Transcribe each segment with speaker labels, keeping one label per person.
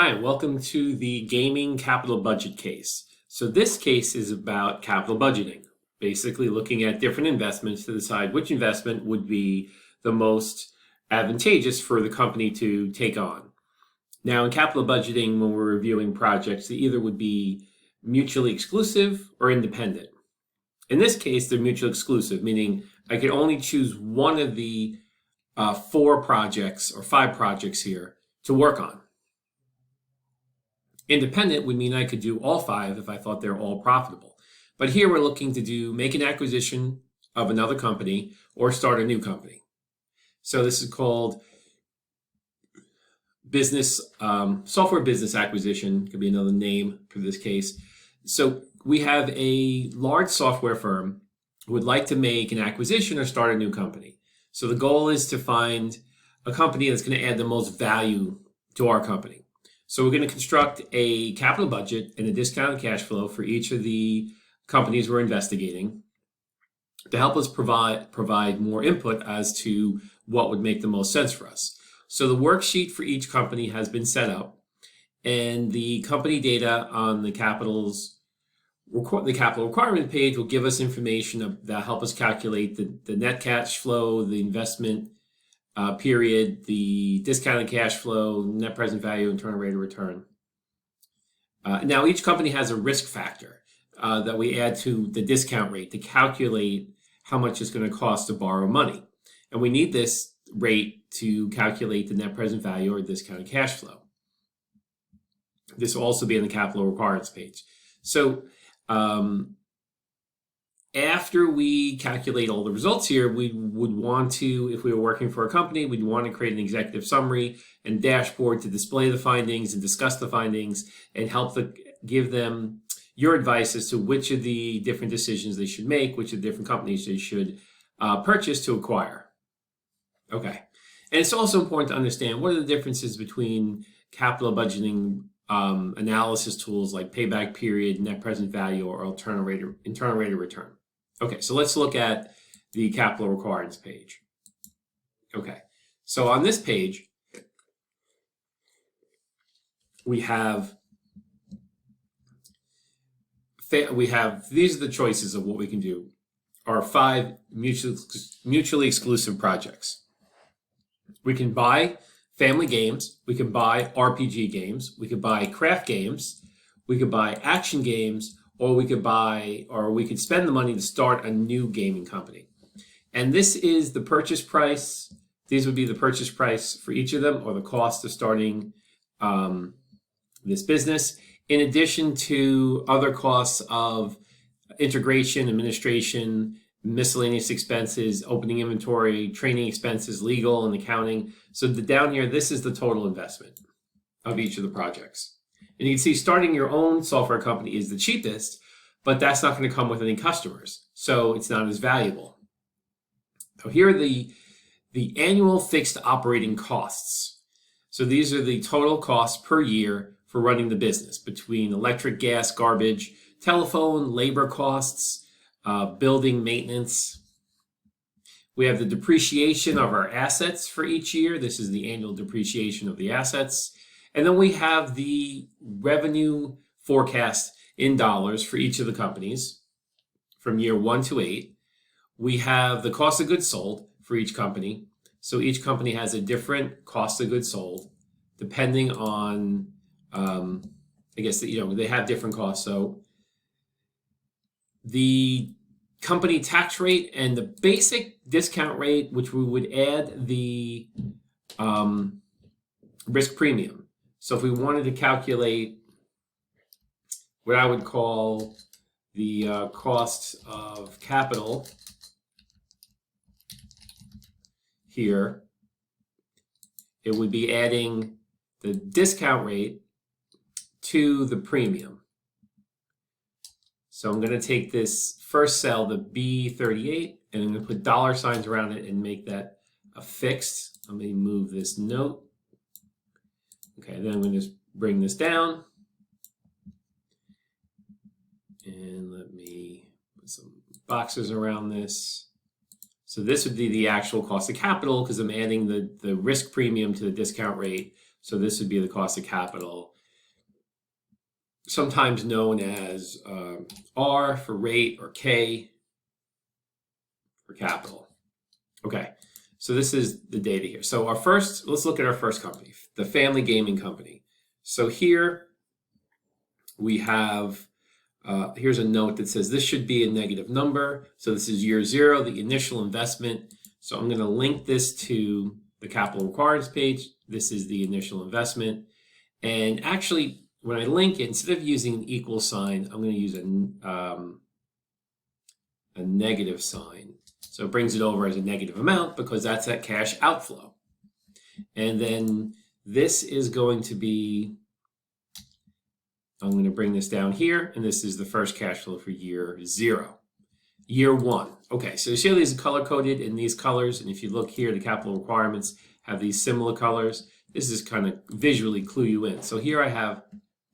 Speaker 1: Hi, welcome to the gaming capital budget case. So this case is about capital budgeting, basically looking at different investments to decide which investment would be the most advantageous for the company to take on. Now, in capital budgeting, when we're reviewing projects, they either would be mutually exclusive or independent. In this case, they're mutually exclusive, meaning I could only choose one of the 4 projects or 5 projects here to work on. Independent would mean I could do all 5 if I thought they're all profitable. But here we're looking to make an acquisition of another company or start a new company. So this is called software business acquisition, could be another name for this case. So we have a large software firm who would like to make an acquisition or start a new company. So the goal is to find a company that's going to add the most value to our company. So we're going to construct a capital budget and a discounted cash flow for each of the companies we're investigating to help us provide more input as to what would make the most sense for us. So the worksheet for each company has been set up, and the company data on the capital requirement page will give us information that help us calculate the net cash flow, the investment period, the discounted cash flow, net present value, internal rate of return. Now, each company has a risk factor that we add to the discount rate to calculate how much it's going to cost to borrow money. And we need this rate to calculate the net present value or discounted cash flow. This will also be in the capital requirements page. So after we calculate all the results here, we would want to, if we were working for a company, we'd want to create an executive summary and dashboard to display the findings and discuss the findings and give them your advice as to which of the different decisions they should make, which of the different companies they should purchase to acquire. Okay. And it's also important to understand what are the differences between capital budgeting analysis tools like payback period, net present value, or internal rate of return. Okay, so let's look at the capital requirements page. Okay, so on this page, we have these are the choices of what we can do. Our 5 mutually exclusive projects. We can buy family games, we can buy RPG games, we could buy craft games, we could buy action games, or we could spend the money to start a new gaming company. And this is the purchase price. These would be the purchase price for each of them, or the cost of starting this business, in addition to other costs of integration, administration, miscellaneous expenses, opening inventory, training expenses, legal and accounting. So down here, this is the total investment of each of the projects. And you can see starting your own software company is the cheapest, but that's not going to come with any customers. So it's not as valuable. So here are the annual fixed operating costs. So these are the total costs per year for running the business between electric, gas, garbage, telephone, labor costs, building maintenance. We have the depreciation of our assets for each year. This is the annual depreciation of the assets. And then we have the revenue forecast in dollars for each of the companies from year 1 to 8. We have the cost of goods sold for each company. So each company has a different cost of goods sold depending on, I guess, they have different costs. So the company tax rate and the basic discount rate, which we would add the risk premium. So if we wanted to calculate what I would call the cost of capital here, it would be adding the discount rate to the premium. So I'm going to take this first cell, the B38, and I'm going to put dollar signs around it and make that a fixed. Let me move this note. Okay, then I'm going to just bring this down. And let me put some boxes around this. So this would be the actual cost of capital because I'm adding the risk premium to the discount rate. So this would be the cost of capital, sometimes known as R for rate or K for capital. Okay, so this is the data here. So let's look at our first company, the Family Gaming Company. So here we have, here's a note that says this should be a negative number. So this is year 0, the initial investment. So I'm going to link this to the capital requirements page. This is the initial investment. And actually, when I link it, instead of using an equal sign, I'm going to use a negative sign. So it brings it over as a negative amount because that's that cash outflow. And then this is going to be, I'm going to bring this down here, and this is the first cash flow for year 0. Year 1. Okay, so you see how these are color-coded in these colors, and if you look here, the capital requirements have these similar colors. This is kind of visually clue you in. So here I have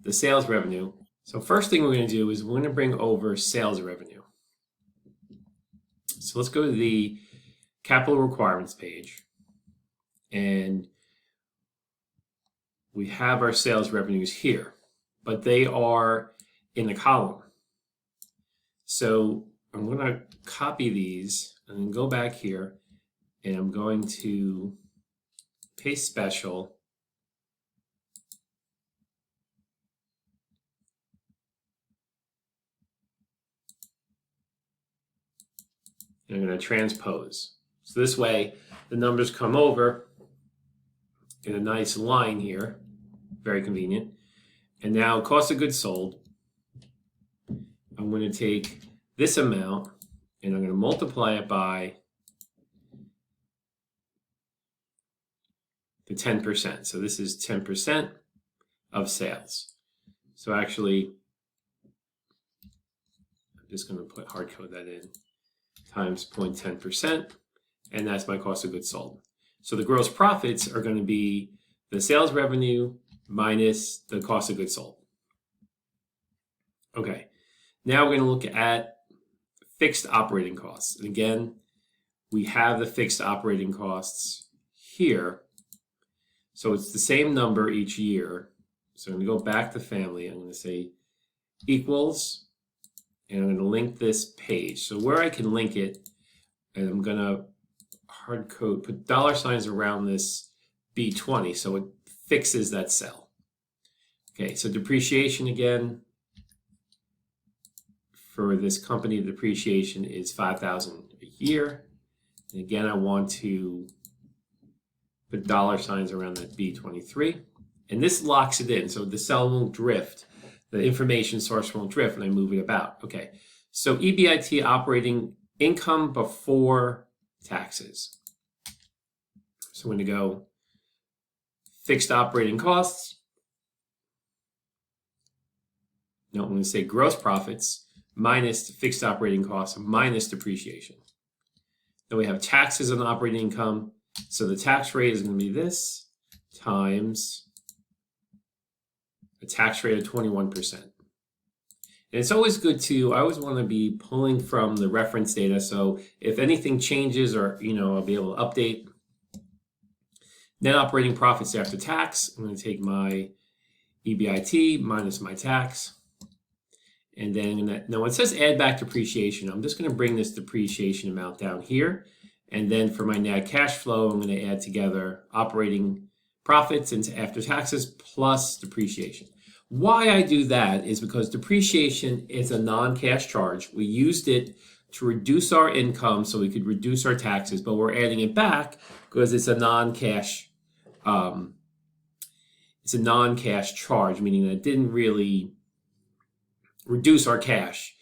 Speaker 1: the sales revenue. So first thing we're going to do is we're going to bring over sales revenue. So let's go to the capital requirements page, and we have our sales revenues here, but they are in a column. So I'm going to copy these and then go back here, and I'm going to paste special. And I'm going to transpose. So this way, the numbers come over in a nice line here. Very convenient. And now cost of goods sold, I'm going to take this amount and I'm going to multiply it by the 10%. So this is 10% of sales. So actually, I'm just going to hard code that in, times 0.10%, and that's my cost of goods sold. So the gross profits are going to be the sales revenue minus the cost of goods sold. Okay, now we're going to look at fixed operating costs. And again, we have the fixed operating costs here. So it's the same number each year. So I'm going to go back to family. I'm going to say equals, and I'm going to link this page. So where I can link it, and I'm going to hard code, put dollar signs around this B20 so it fixes that cell. Okay, so depreciation again, for this company, the depreciation is $5,000 a year. And again, I want to put dollar signs around that B23. And this locks it in, so the cell won't drift. The information source won't drift when I move it about. Okay, so EBIT, operating income before taxes. So I'm going to go fixed operating costs. No, I'm going to say gross profits minus fixed operating costs minus depreciation. Then we have taxes on operating income. So the tax rate is going to be this times a tax rate of 21%. And it's always good to, I always want to be pulling from the reference data. So if anything changes or, I'll be able to update. Net operating profits after tax, I'm going to take my EBIT minus my tax. And then now when it says add back depreciation, I'm just going to bring this depreciation amount down here. And then for my net cash flow, I'm going to add together operating profits into after taxes plus depreciation. Why I do that is because depreciation is a non-cash charge. We used it to reduce our income so we could reduce our taxes, but we're adding it back because it's a non-cash charge, meaning that it didn't really reduce our cash.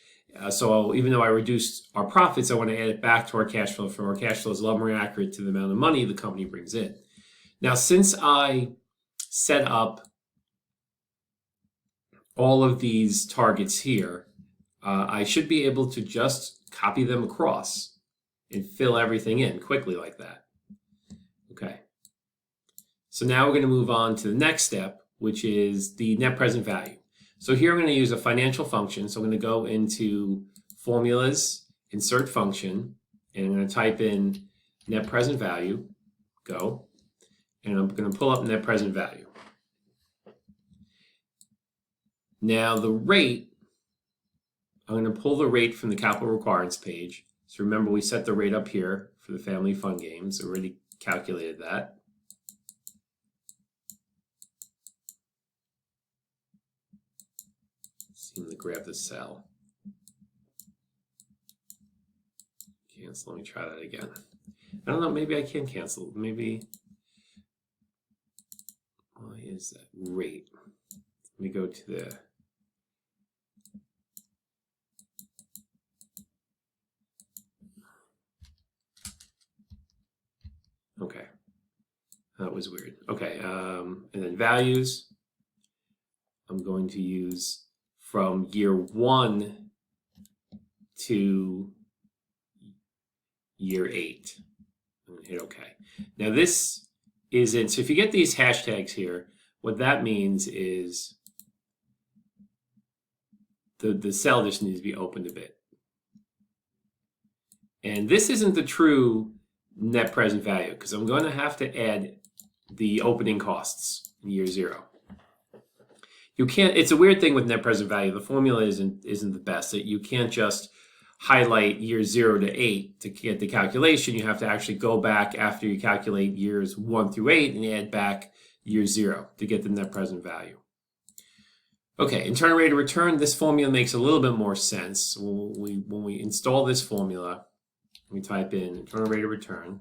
Speaker 1: So even though I reduced our profits, I want to add it back to our cash flow, for our cash flow is a lot more accurate to the amount of money the company brings in. Now, since I set up all of these targets here, I should be able to just copy them across and fill everything in quickly like that. Okay. So now we're going to move on to the next step, which is the net present value. So here I'm going to use a financial function. So I'm going to go into formulas, insert function, and I'm going to type in net present value, go, and I'm going to pull up net present value. Now the rate, I'm going to pull the rate from the capital requirements page. So remember, we set the rate up here for the family fun games. Already calculated that. Seem to grab the cell. Cancel. Let me try that again. I don't know. Maybe I can cancel. Maybe. Why is that rate? Let me go to the. Okay. That was weird. Okay. And then values. I'm going to use from year 1 to year 8. I'm going to hit OK. Now this isn't, so if you get these hashtags here, what that means is the cell just needs to be opened a bit. And this isn't the true net present value because I'm going to have to add the opening costs in year 0. You can't, it's a weird thing with net present value. The formula isn't the best. You can't just highlight years 0 to 8 to get the calculation. You have to actually go back after you calculate years 1 through 8 and add back year 0 to get the net present value. Okay, internal rate of return, this formula makes a little bit more sense. When we install this formula, we type in internal rate of return.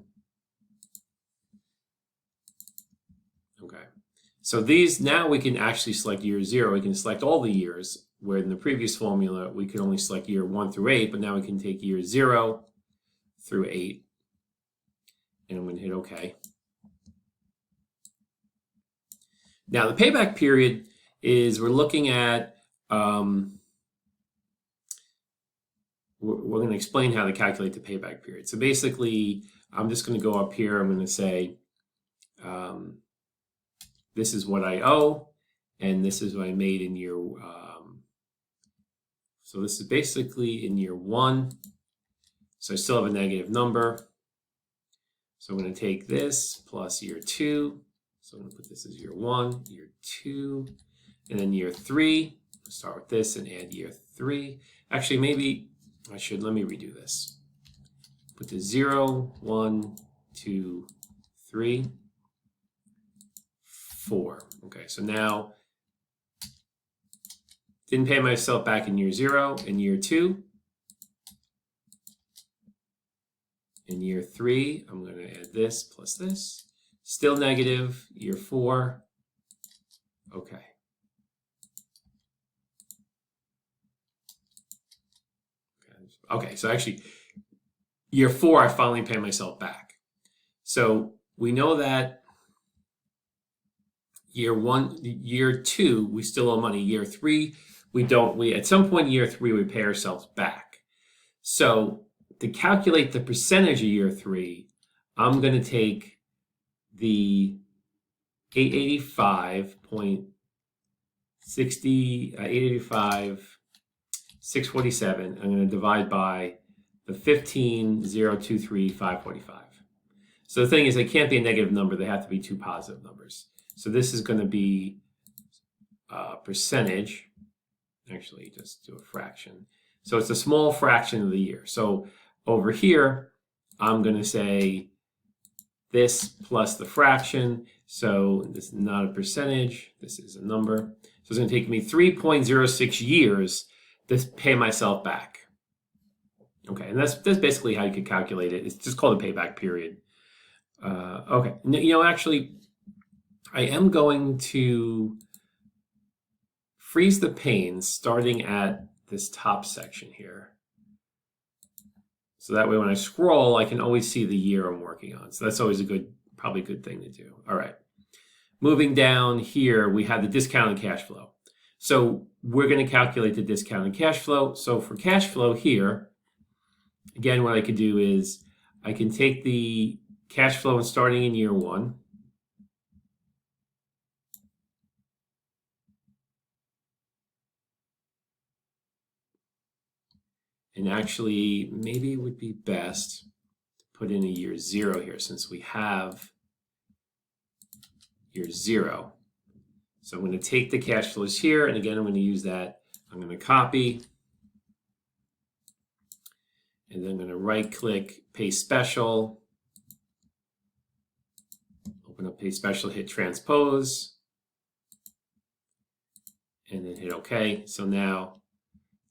Speaker 1: Okay, so these, now we can actually select year 0. We can select all the years, where in the previous formula we could only select year 1 through 8, but now we can take year 0 through 8. And I'm going to hit OK. Now the payback period is, we're looking at, we're going to explain how to calculate the payback period. So basically, I'm just going to go up here. I'm going to say, this is what I owe, and this is what I made in year. So this is basically in year 1. So I still have a negative number. So I'm going to take this plus year 2. So I'm going to put this as year 1, year 2, and then year 3. Start with this and add year 3. Actually, maybe I should, let me redo this. Put the 0, 1, 2, 3, 4. Okay, so now didn't pay myself back in year 0, in year 2. In year 3, I'm going to add this plus this. Still negative, year 4. Okay. Okay, so actually, year 4, I finally pay myself back. So we know that year 1, year 2, we still owe money. Year 3, we don't. At some point in year 3, we pay ourselves back. So to calculate the percentage of year 3, I'm going to take the 885.647. I'm going to divide by the 15,023,545. So the thing is, it can't be a negative number. They have to be 2 positive numbers. So this is going to be percentage. Actually, just do a fraction. So it's a small fraction of the year. So over here, I'm going to say this plus the fraction. So this is not a percentage. This is a number. So it's going to take me 3.06 years to pay myself back. Okay, and that's basically how you could calculate it. It's just called a payback period. Okay, actually, I am going to freeze the panes starting at this top section here. So that way when I scroll, I can always see the year I'm working on. So that's always probably a good thing to do. All right. Moving down here, we have the discounted cash flow. So we're going to calculate the discounted cash flow. So for cash flow here, again, what I could do is I can take the cash flow starting in year 1. And actually, maybe it would be best to put in a year 0 here since we have year 0. So I'm going to take the cash flows here, and again, I'm going to use that. I'm going to copy, and then I'm going to right-click, Paste Special, open up Paste Special, hit Transpose, and then hit OK. So now,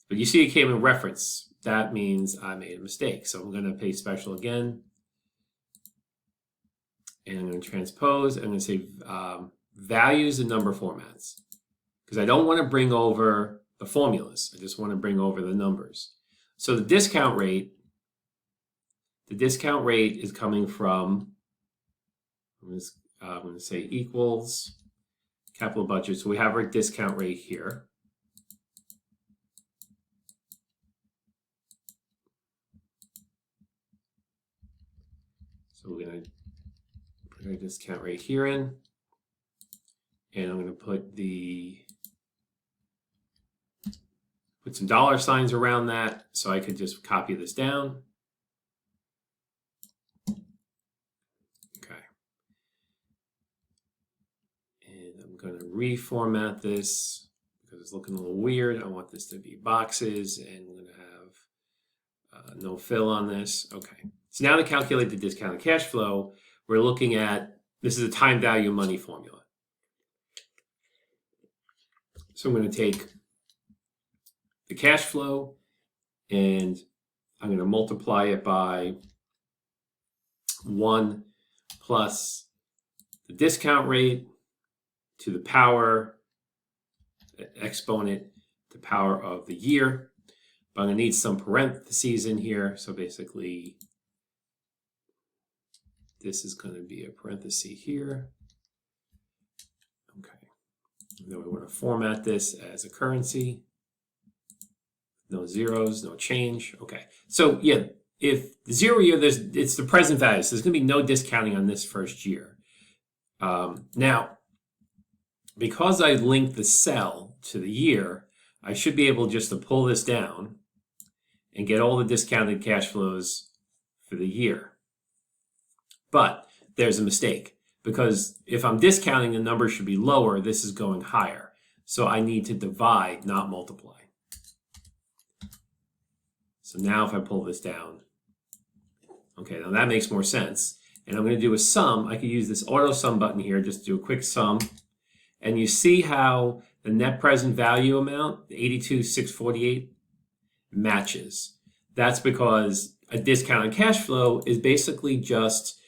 Speaker 1: but you see it came in reference. That means I made a mistake. So I'm going to Paste Special again, and I'm going to transpose. I'm going to say values and number formats, because I don't want to bring over the formulas. I just want to bring over the numbers. So the discount rate is coming from, I'm going to say equals capital budget. So we have our discount rate here. So we're going to put our discount rate here in, and I'm going to put some dollar signs around that, so I could just copy this down. Okay. And I'm going to reformat this because it's looking a little weird. I want this to be boxes, and we're going to have no fill on this. Okay. So now to calculate the discounted cash flow, we're looking at, this is a time value of money formula. So I'm going to take the cash flow, and I'm going to multiply it by 1 plus the discount rate to the power, exponent, the power of the year. But I'm going to need some parentheses in here. So basically, this is going to be a parenthesis here. Okay. And then we want to format this as a currency. No zeros, no change. Okay. So yeah, if the 0 year, it's the present value. So there's going to be no discounting on this first year. Now, because I linked the cell to the year, I should be able just to pull this down and get all the discounted cash flows for the year. But there's a mistake, because if I'm discounting, the number should be lower. This is going higher. So I need to divide, not multiply. So now if I pull this down, okay, now that makes more sense. And I'm going to do a sum. I could use this auto sum button here, just to do a quick sum. And you see how the net present value amount, the 82,648, matches. That's because a discounted cash flow is basically just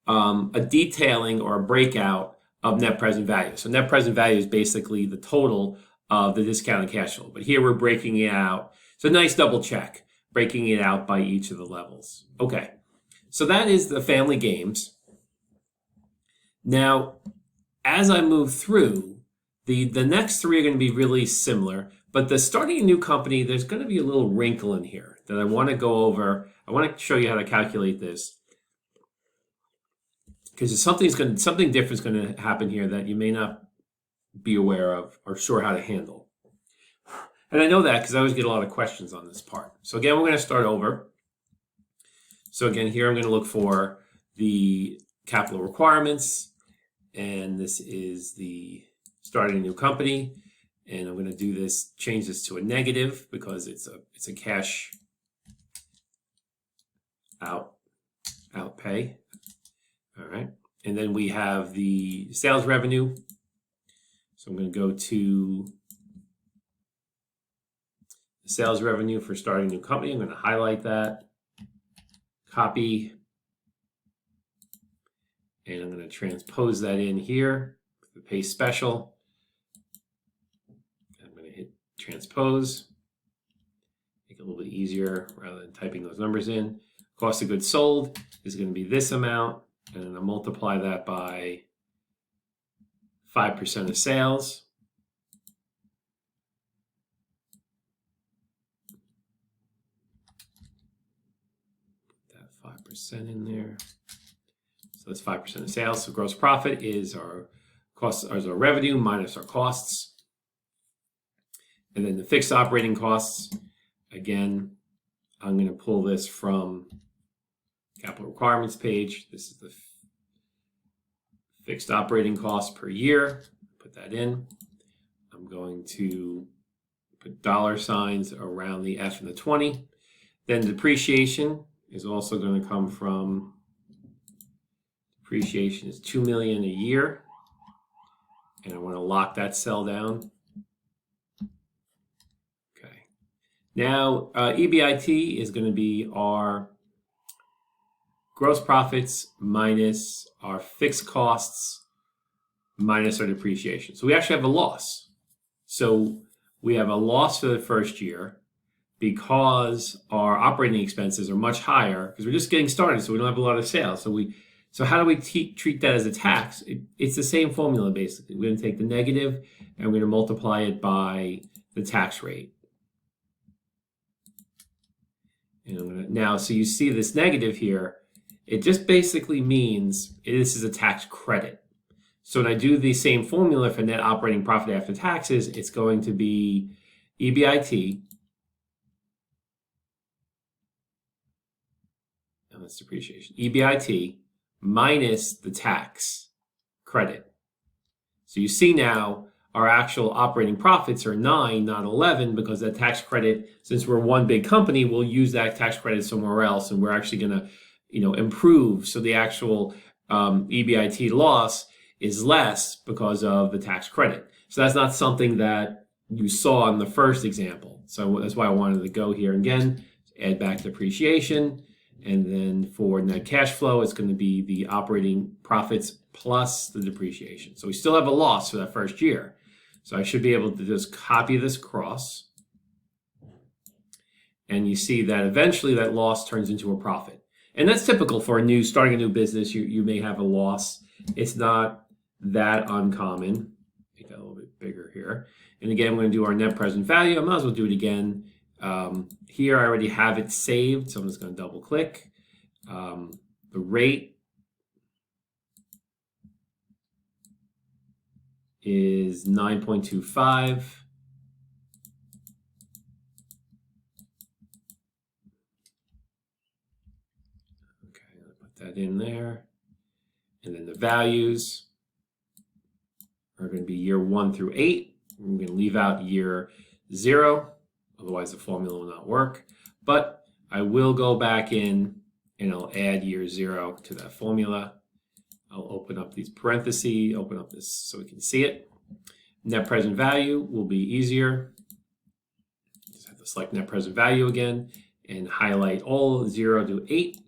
Speaker 1: a detailing or a breakout of net present value. So net present value is basically the total of the discounted cash flow. But here we're breaking it out. It's a nice double check, breaking it out by each of the levels. Okay, so that is the family games. Now, as I move through, the next three are going to be really similar, but the starting a new company, there's going to be a little wrinkle in here that I want to go over. I want to show you how to calculate this, because something different is going to happen here that you may not be aware of or sure how to handle. And I know that because I always get a lot of questions on this part. So again, we're going to start over. So again, here I'm going to look for the capital requirements, and this is the starting a new company. And I'm going to do this, change this to a negative because it's a cash out pay. All right. And then we have the sales revenue. So I'm going to go to the sales revenue for starting a new company. I'm going to highlight that, copy, and I'm going to transpose that in here with the paste special. I'm going to hit transpose, make it a little bit easier rather than typing those numbers in. Cost of goods sold is going to be this amount, and then I'll multiply that by 5% of sales. Put that 5% in there. So that's 5% of sales. So gross profit is our costs, as our revenue minus our costs. And then the fixed operating costs, again, I'm going to pull this from capital requirements page. This is the fixed operating costs per year. put that in. I'm going to put dollar signs around the F and the 20. Then depreciation is also going to come from, depreciation is $2 million a year. And I want to lock that cell down. Okay. Now, EBIT is going to be our gross profits minus our fixed costs minus our depreciation. So we actually have a loss. So we have a loss for the first year because our operating expenses are much higher because we're just getting started, so we don't have a lot of sales. So how do we treat that as a tax? It's the same formula, basically. We're going to take the negative and we're going to multiply it by the tax rate. And now, so you see this negative here, it just basically means this is a tax credit. So when I do the same formula for net operating profit after taxes, it's going to be EBIT, and that's depreciation, EBIT minus the tax credit. So you see now our actual operating profits are 9, not 11, because that tax credit, since we're one big company, we'll use that tax credit somewhere else, and we're actually going to improve. So the actual EBIT loss is less because of the tax credit. So that's not something that you saw in the first example. So that's why I wanted to go here again, add back depreciation. And then for net cash flow, it's going to be the operating profits plus the depreciation. So we still have a loss for that first year. So I should be able to just copy this across. And you see that eventually that loss turns into a profit. And that's typical for starting a new business. You may have a loss. It's not that uncommon. Make that a little bit bigger here. And again, we're going to do our net present value. I might as well do it again. Here I already have it saved, so I'm just going to double click. The rate is 9.25. That in there, and then the values are going to be year 1 through 8. We're going to leave out year 0, otherwise the formula will not work. But I will go back in and I'll add year 0 to that formula. I'll open up these parentheses, open up this so we can see it. Net present value will be easier. Just have to select net present value again and highlight all 0 to 8.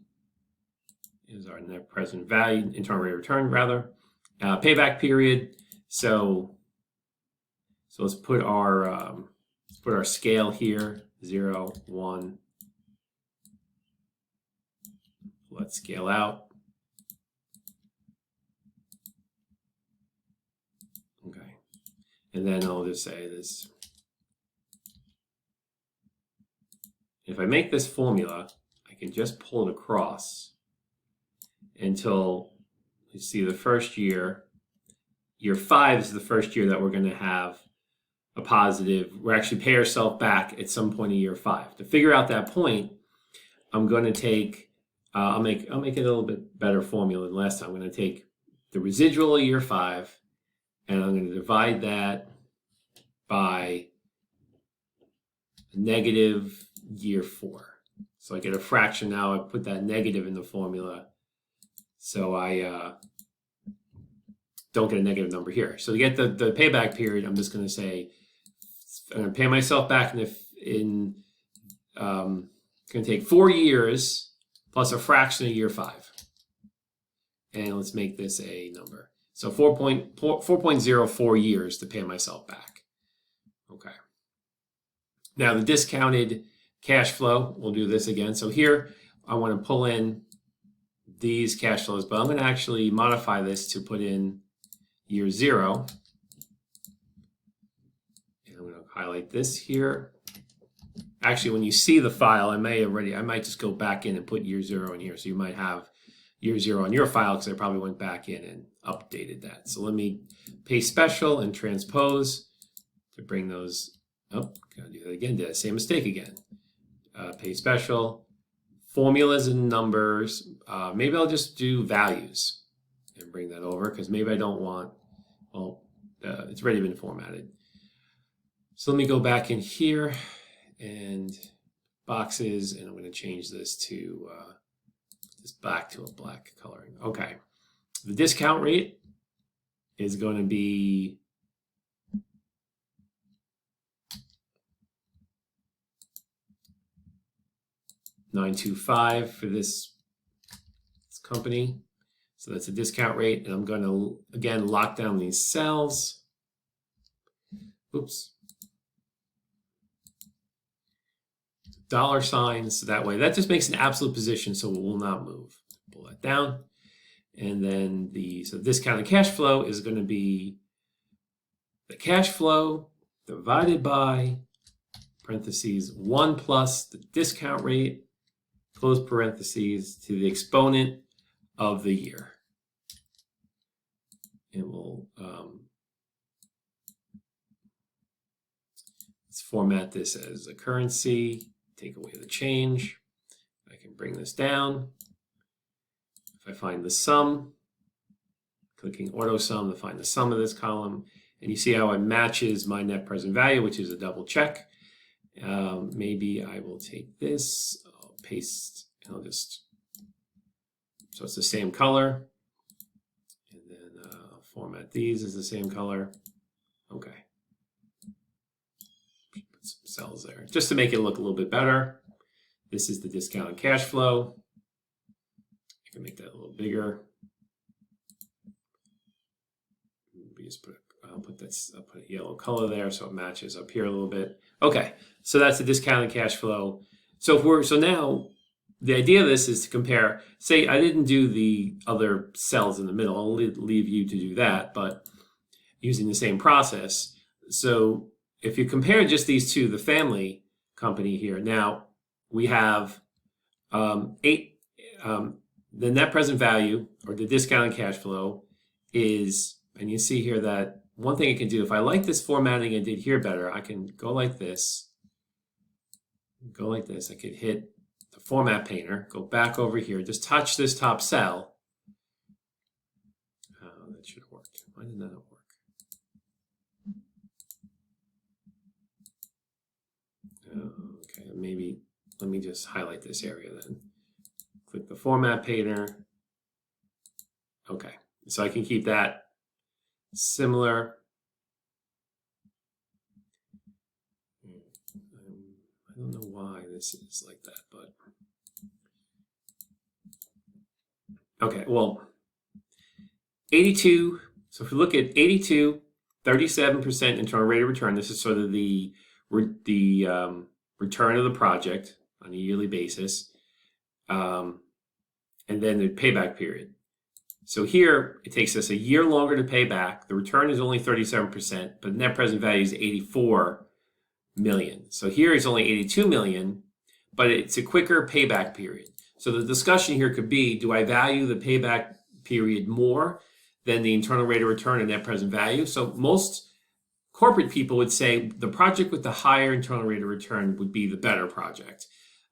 Speaker 1: Is our net present value, internal rate of return rather. Payback period. So let's put our scale here, 0, 1. Let's scale out. Okay, and then I'll just say this. If I make this formula, I can just pull it across until you see the first year. Year 5 is the first year that we're going to have a positive. We're actually pay ourselves back at some point in year 5. To figure out that point, I'm going to take, I'll make it a little bit better formula than last time. I'm going to take the residual of year 5, and I'm going to divide that by negative year 4. So I get a fraction now. I put that negative in the formula, so I don't get a negative number here. So to get the payback period, I'm just going to say I'm going to pay myself back in it's going to take 4 years plus a fraction of year 5. And let's make this a number. So 4.04 years to pay myself back. Okay. Now the discounted cash flow, we'll do this again. So here I want to pull in these cash flows, but I'm going to actually modify this to put in year 0. And I'm going to highlight this here. Actually, when you see the file, I might just go back in and put year 0 in here. So you might have year 0 on your file because I probably went back in and updated that. So let me paste special and transpose to bring those up. Gotta do that again. Did that same mistake again. Paste special, formulas and numbers. Maybe I'll just do values and bring that over because maybe I don't want, well, it's already been formatted. So let me go back in here and boxes, and I'm going to change this to this back to a black coloring. Okay, the discount rate is going to be $9.25 for this company. So that's a discount rate, and I'm going to again lock down these cells. Oops. Dollar signs, so that way that just makes an absolute position, so it will not move. Pull that down, and then the discounted cash flow is going to be the cash flow divided by parentheses 1 plus the discount rate close parentheses to the exponent of the year. And we'll let's format this as a currency. Take away the change. I can bring this down. If I find the sum, clicking auto sum to find the sum of this column, and you see how it matches my net present value, which is a double check. Maybe I will take this, I'll paste, and I'll just, so it's the same color, and then I'll format these as the same color. Okay. Put some cells there just to make it look a little bit better. This is the discounted cash flow. I can make that a little bigger. Maybe just I'll put a yellow color there so it matches up here a little bit. Okay, so that's the discounted cash flow. So now the idea of this is to compare. Say I didn't do the other cells in the middle. I'll leave you to do that, but using the same process. So if you compare just these two, the family company here, now we have the net present value or the discounted cash flow is, and you see here that one thing I can do, if I like this formatting I did here better, I can go like this. I could hit the format painter, go back over here, just touch this top cell. Oh, that should have worked. Why did that not work? Okay, maybe let me just highlight this area then. Click the format painter. Okay, so I can keep that similar. I don't know why this is like that, but okay, well, 82. So if we look at 82, 37% internal rate of return, this is sort of the return of the project on a yearly basis, and then the payback period. So here, it takes us a year longer to pay back. The return is only 37%, but net present value is 84 million. So here it's only 82 million, but it's a quicker payback period. So the discussion here could be, do I value the payback period more than the internal rate of return and net present value? So most corporate people would say the project with the higher internal rate of return would be the better project.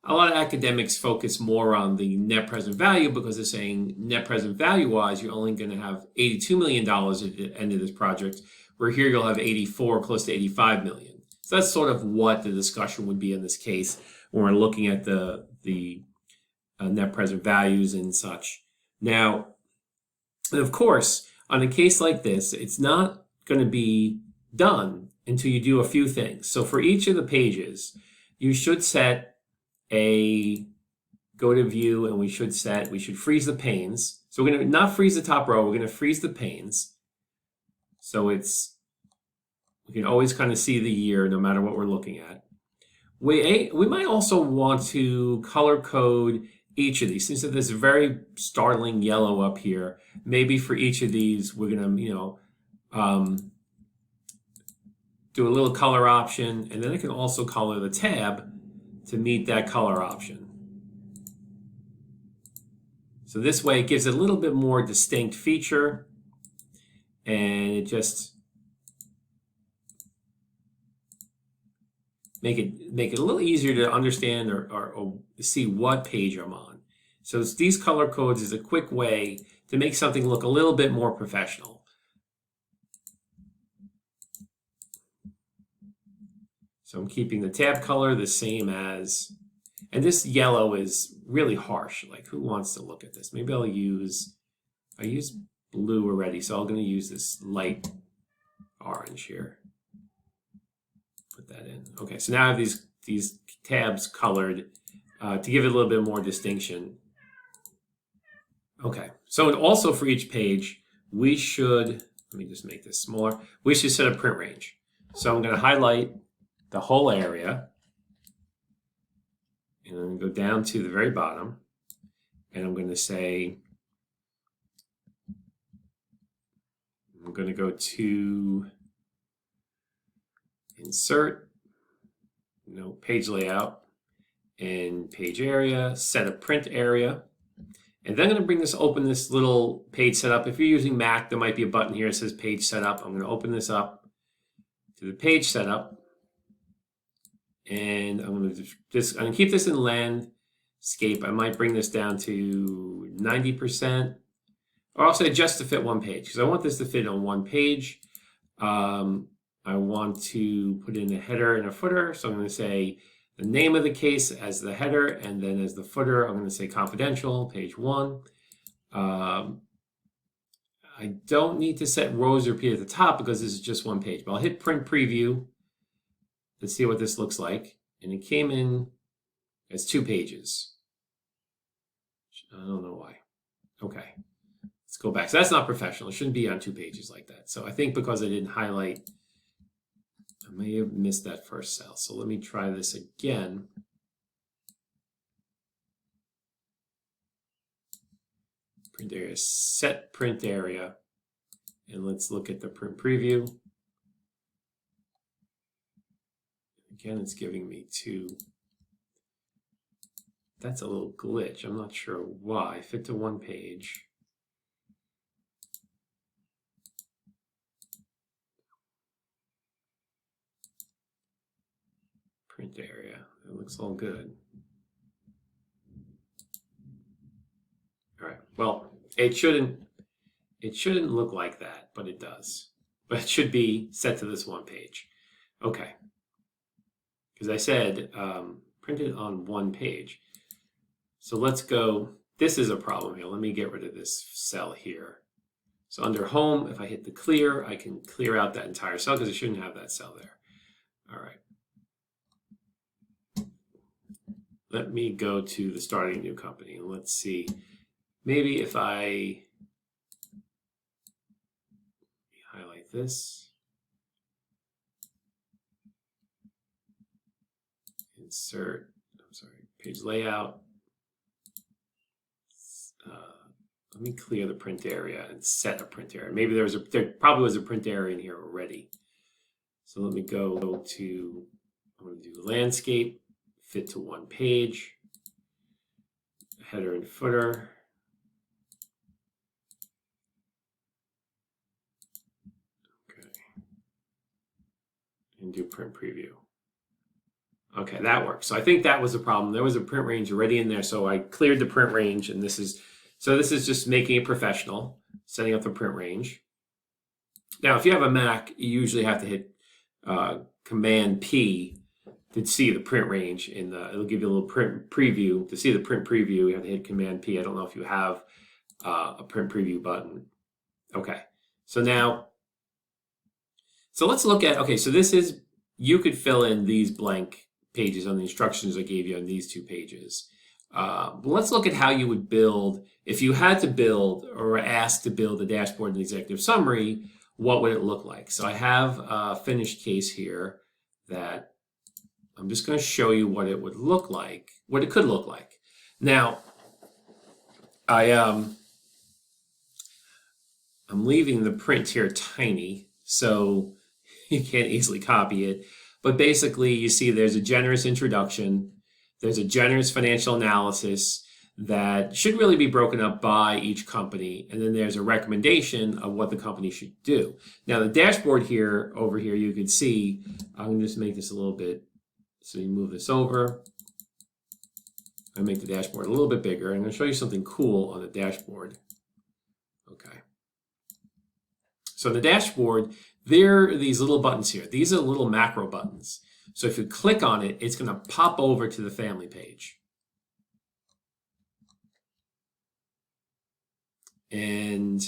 Speaker 1: A lot of academics focus more on the net present value because they're saying net present value wise, you're only going to have $82 million at the end of this project, where here you'll have 84, close to 85 million. So that's sort of what the discussion would be in this case when we're looking at the net present values and such. Now, of course, on a case like this, it's not going to be done until you do a few things. So for each of the pages, you should set go to view, and we should freeze the panes. So we're going to not freeze the top row, we're going to freeze the panes. So we can always kind of see the year no matter what we're looking at. We might also want to color code each of these. Since there's a very startling yellow up here, maybe for each of these we're going to do a little color option, and then I can also color the tab to meet that color option. So this way it gives it a little bit more distinct feature, and it just make it a little easier to understand or see what page I'm on. So these color codes is a quick way to make something look a little bit more professional. So I'm keeping the tab color the same as, and this yellow is really harsh. Like, who wants to look at this? Maybe I used blue already, so I'm going to use this light orange here. Put that in. Okay, so now I have these tabs colored to give it a little bit more distinction. Okay, so also for each page, we should, let me just make this smaller, we should set a print range. So I'm going to highlight the whole area, and I'm going to go down to the very bottom, and I'm going to say, I'm going to go to Insert, Page Layout, and Page Area, set a print area. And then I'm going to bring this, open this little page setup. If you're using Mac, there might be a button here that says Page Setup. I'm going to open this up to the Page Setup. And I'm going to keep this in landscape. I might bring this down to 90%. Or I'll say just to fit one page, because I want this to fit on one page. I want to put in a header and a footer. So I'm going to say the name of the case as the header, and then as the footer, I'm going to say confidential, page 1. I don't need to set rows repeat at the top because this is just one page, but I'll hit print preview to see what this looks like. And it came in as 2 pages. I don't know why. Okay, let's go back. So that's not professional. It shouldn't be on 2 pages like that. So I think because I didn't highlight, I may have missed that first cell. So let me try this again. Print area, set print area. And let's look at the print preview. Again, it's giving me 2. That's a little glitch. I'm not sure why. Fit to one page. Print area. It looks all good. All right. Well, it shouldn't look like that, but it does. But it should be set to this one page. Okay. Because I said printed on one page. So let's go. This is a problem here. Let me get rid of this cell here. So under home, if I hit the clear, I can clear out that entire cell because it shouldn't have that cell there. All right. Let me go to the starting a new company and let's see. Maybe if I highlight this, insert, page layout. Let me clear the print area and set a print area. Maybe there probably was a print area in here already. So let me go to, I'm going to do landscape, fit to one page, header and footer. Okay. And do print preview. Okay, that works. So I think that was a problem. There was a print range already in there, so I cleared the print range, and this is just making it professional, setting up the print range. Now, if you have a Mac, you usually have to hit Command P to see the print range. It'll give you a little print preview. To see the print preview, you have to hit Command P. I don't know if you have a print preview button. Okay, so let's look at, okay, so this is, you could fill in these blank pages on the instructions I gave you on these 2 pages. But let's look at how you would build, if you had to build or asked to build a dashboard and executive summary, what would it look like? So I have a finished case here that I'm just going to show you what it would look like, what it could look like. Now, I'm leaving the print here tiny, so you can't easily copy it. But basically, you see there's a generous introduction, there's a generous financial analysis that should really be broken up by each company, and then there's a recommendation of what the company should do. Now, the dashboard here, over here, you can see, I'm going to just make this a little bit, so you move this over. I make the dashboard a little bit bigger. I'm going to show you something cool on the dashboard. Okay. So the dashboard, there are these little buttons here. These are little macro buttons. So if you click on it, it's going to pop over to the family page. And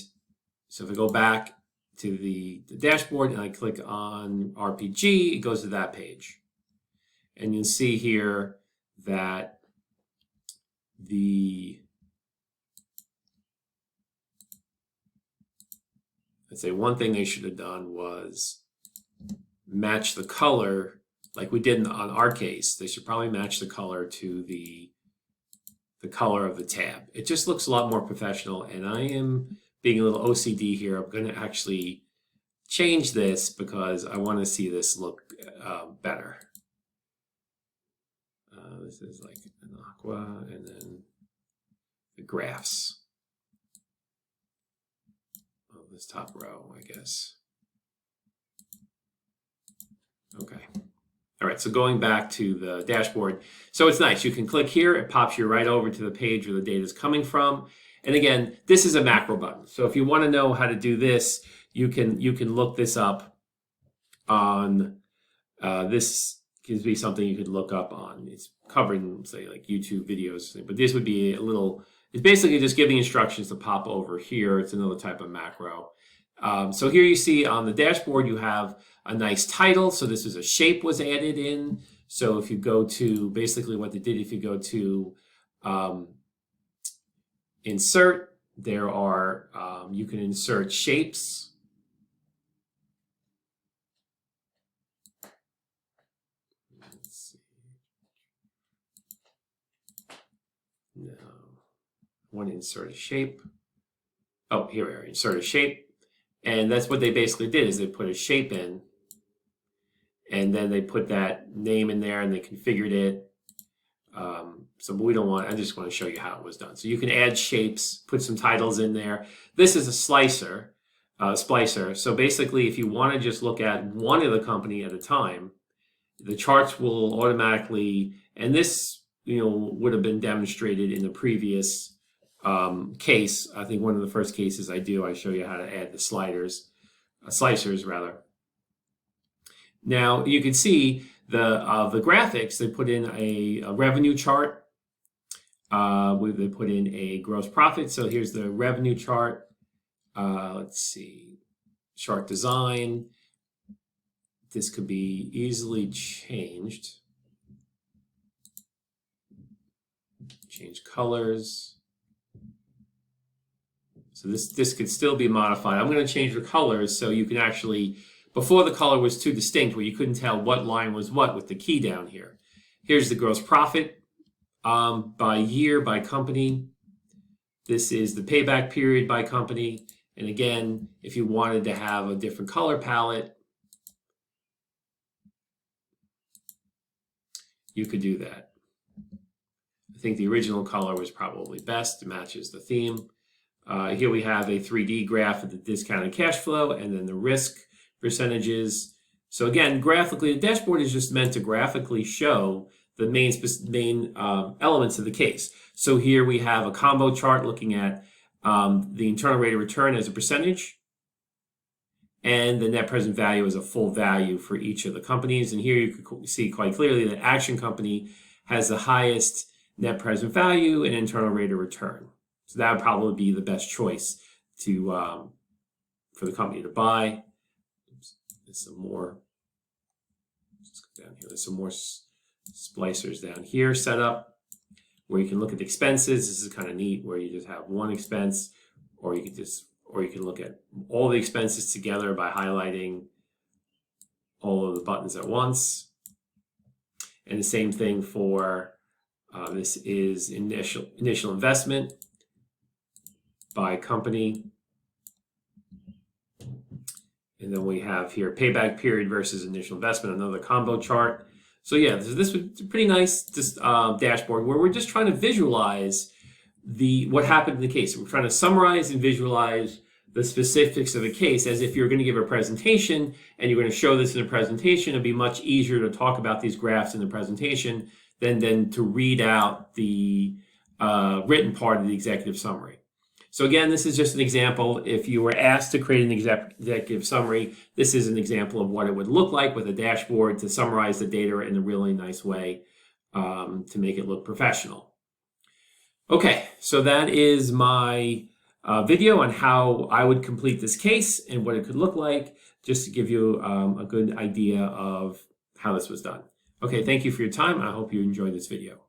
Speaker 1: so if I go back to the dashboard and I click on RPG, it goes to that page. And you'll see here that I'd say one thing they should have done was match the color like we did on our case. They should probably match the color to the color of the tab. It just looks a lot more professional, and I am being a little OCD here. I'm going to actually change this because I want to see this look better. This is like an aqua, and then the graphs. Oh, this top row, I guess. Okay. All right, so going back to the dashboard. So it's nice. You can click here. It pops you right over to the page where the data is coming from. And again, this is a macro button. So if you want to know how to do this, you can look this up on, this gives me something you could look up on. It's covering, say, like YouTube videos. But this would be a little, it's basically just giving instructions to pop over here. It's another type of macro. So here you see on the dashboard, you have a nice title. So this is a shape was added in. So if you go to, basically what they did, if you go to insert, there are, you can insert shapes. Let's see. No, I want to insert a shape. Oh, here we are, insert a shape. And that's what they basically did, is they put a shape in, and then they put that name in there and they configured it. So we don't want, I just want to show you how it was done. So you can add shapes, put some titles in there. This is a splicer. So basically, if you want to just look at one of the company at a time, the charts will automatically, and this, would have been demonstrated in the previous case. I think one of the first cases I show you how to add the slicers rather. Now you can see the graphics. They put in a revenue chart. They put in a gross profit. So here's the revenue chart. Let's see, chart design. This could be easily changed. Change colors. So this could still be modified. I'm going to change the colors so you can actually, before the color was too distinct where you couldn't tell what line was what with the key down here. Here's the gross profit by year, by company. This is the payback period by company. And again, if you wanted to have a different color palette, you could do that. I think the original color was probably best. It matches the theme. Here we have a 3D graph of the discounted cash flow and then the risk percentages. So again, graphically, the dashboard is just meant to graphically show the main elements of the case. So here we have a combo chart looking at the internal rate of return as a percentage and the net present value as a full value for each of the companies. And here you can see quite clearly that Action Company has the highest net present value and internal rate of return. So that would probably be the best choice to for the company to buy. There's some more. Let's go down here. There's some more splicers down here set up where you can look at the expenses. This is kind of neat, where you just have one expense, or you can look at all the expenses together by highlighting all of the buttons at once. And the same thing for this is initial investment by company. And then we have here payback period versus initial investment, another combo chart. So yeah, this was a pretty nice dashboard where we're just trying to visualize what happened in the case. We're trying to summarize and visualize the specifics of the case as if you're going to give a presentation and you're going to show this in a presentation. It'd be much easier to talk about these graphs in the presentation than to read out the written part of the executive summary. So again, this is just an example. If you were asked to create an executive summary, this is an example of what it would look like with a dashboard to summarize the data in a really nice way to make it look professional. Okay, so that is my video on how I would complete this case and what it could look like, just to give you a good idea of how this was done. Okay, thank you for your time. I hope you enjoyed this video.